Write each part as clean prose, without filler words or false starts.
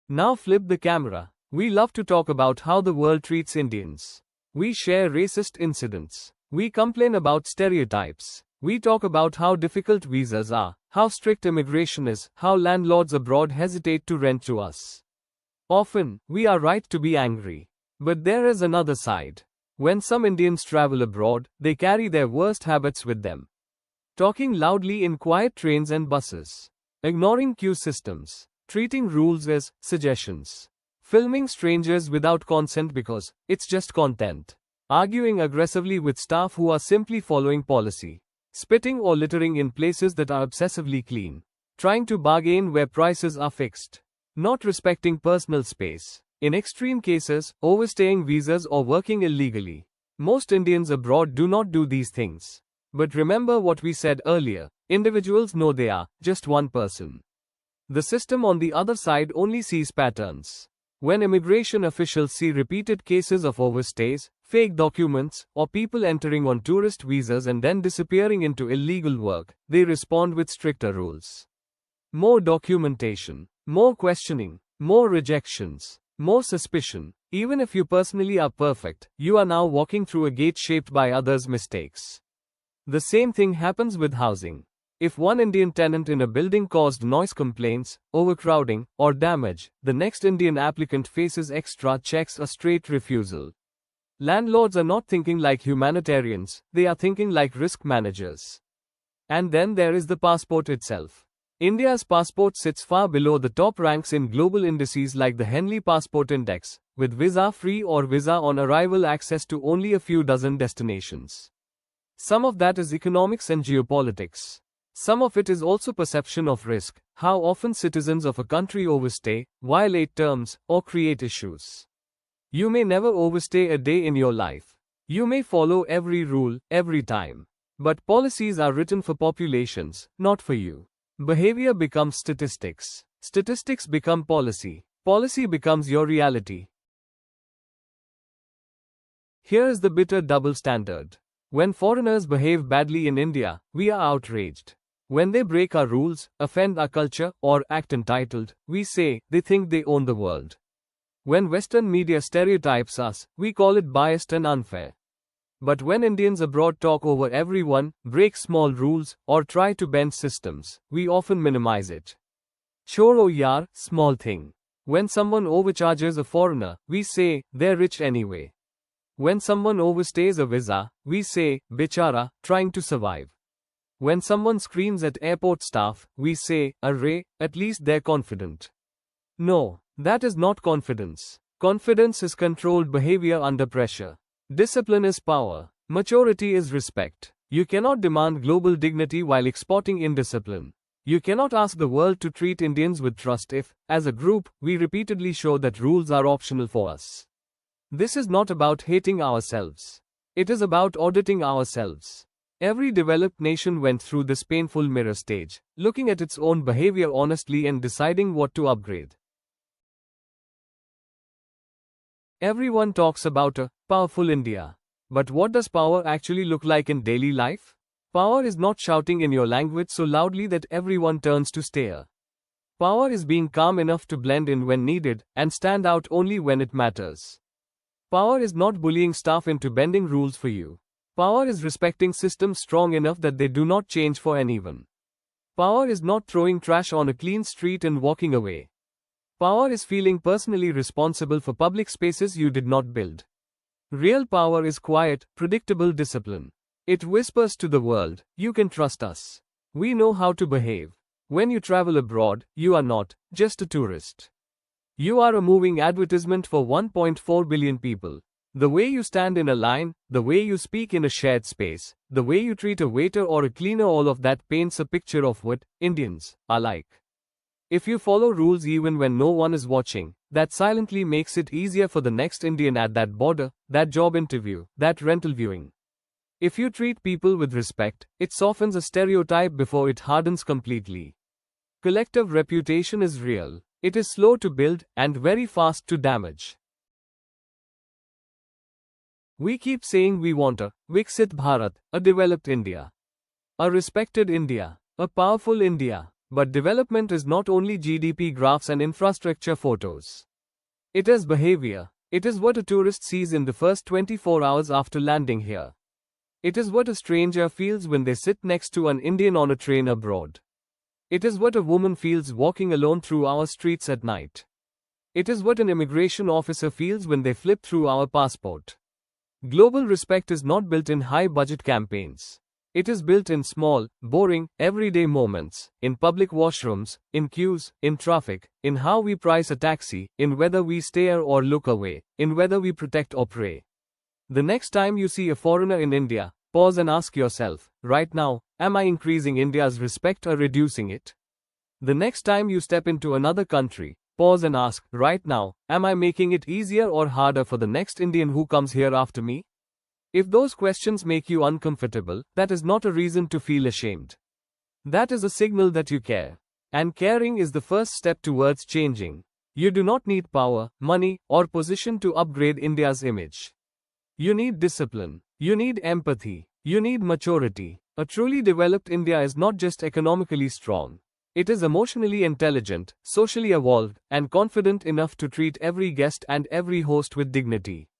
Now flip the camera. We love to talk about how the world treats Indians. We share racist incidents. We complain about stereotypes. We talk about how difficult visas are, how strict immigration is, how landlords abroad hesitate to rent to us. Often, we are right to be angry. But there is another side. When some Indians travel abroad, they carry their worst habits with them. Talking loudly in quiet trains and buses. Ignoring queue systems. Treating rules as suggestions. Filming strangers without consent because it's just content. Arguing aggressively with staff who are simply following policy. Spitting or littering in places that are obsessively clean. Trying to bargain where prices are fixed. Not respecting personal space. In extreme cases, overstaying visas or working illegally. Most Indians abroad do not do these things. But remember what we said earlier, individuals know they are just one person. The system on the other side only sees patterns. When immigration officials see repeated cases of overstays, fake documents, or people entering on tourist visas and then disappearing into illegal work, they respond with stricter rules. More documentation, more questioning, more rejections, more suspicion. Even if you personally are perfect, you are now walking through a gate shaped by others' mistakes. The same thing happens with housing. If one Indian tenant in a building caused noise complaints, overcrowding, or damage, the next Indian applicant faces extra checks or straight refusal. Landlords are not thinking like humanitarians, they are thinking like risk managers. And then there is the passport itself. India's passport sits far below the top ranks in global indices like the Henley Passport Index, with visa-free or visa-on-arrival access to only a few dozen destinations. Some of that is economics and geopolitics. Some of it is also perception of risk, how often citizens of a country overstay, violate terms, or create issues. You may never overstay a day in your life. You may follow every rule, every time. But policies are written for populations, not for you. Behavior becomes statistics. Statistics become policy. Policy becomes your reality. Here is the bitter double standard. When foreigners behave badly in India, we are outraged. When they break our rules, offend our culture, or act entitled, we say they think they own the world. When Western media stereotypes us, we call it biased and unfair. But when Indians abroad talk over everyone, break small rules, or try to bend systems, we often minimize it. Choro yaar, small thing. When someone overcharges a foreigner, we say, they're rich anyway. When someone overstays a visa, we say, bichara, trying to survive. When someone screams at airport staff, we say, array, at least they're confident. No, that is not confidence. Confidence is controlled behavior under pressure. Discipline is power. Maturity is respect. You cannot demand global dignity while exporting indiscipline. You cannot ask the world to treat Indians with trust if, as a group, we repeatedly show that rules are optional for us. This is not about hating ourselves. It is about auditing ourselves. Every developed nation went through this painful mirror stage, looking at its own behavior honestly and deciding what to upgrade. Everyone talks about a powerful India. But what does power actually look like in daily life? Power is not shouting in your language so loudly that everyone turns to stare. Power is being calm enough to blend in when needed and stand out only when it matters. Power is not bullying staff into bending rules for you. Power is respecting systems strong enough that they do not change for anyone. Power is not throwing trash on a clean street and walking away. Power is feeling personally responsible for public spaces you did not build. Real power is quiet, predictable discipline. It whispers to the world, you can trust us. We know how to behave. When you travel abroad, you are not just a tourist. You are a moving advertisement for 1.4 billion people. The way you stand in a line, the way you speak in a shared space, the way you treat a waiter or a cleaner, all of that paints a picture of what Indians are like. If you follow rules even when no one is watching, that silently makes it easier for the next Indian at that border, that job interview, that rental viewing. If you treat people with respect, it softens a stereotype before it hardens completely. Collective reputation is real. It is slow to build and very fast to damage. We keep saying we want a Viksit Bharat, a developed India, a respected India, a powerful India. But development is not only GDP graphs and infrastructure photos. It is behavior. It is what a tourist sees in the first 24 hours after landing here. It is what a stranger feels when they sit next to an Indian on a train abroad. It is what a woman feels walking alone through our streets at night. It is what an immigration officer feels when they flip through our passport. Global respect is not built in high-budget campaigns. It is built in small, boring, everyday moments, in public washrooms, in queues, in traffic, in how we price a taxi, in whether we stare or look away, in whether we protect or pray. The next time you see a foreigner in India, pause and ask yourself, right now, am I increasing India's respect or reducing it? The next time you step into another country, pause and ask, right now, am I making it easier or harder for the next Indian who comes here after me? If those questions make you uncomfortable, that is not a reason to feel ashamed. That is a signal that you care. And caring is the first step towards changing. You do not need power, money, or position to upgrade India's image. You need discipline. You need empathy. You need maturity. A truly developed India is not just economically strong. It is emotionally intelligent, socially evolved, and confident enough to treat every guest and every host with dignity.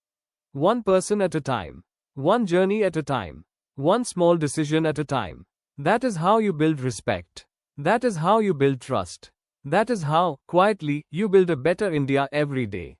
One person at a time. One journey at a time. One small decision at a time. That is how you build respect. That is how you build trust. That is how, quietly, you build a better India every day.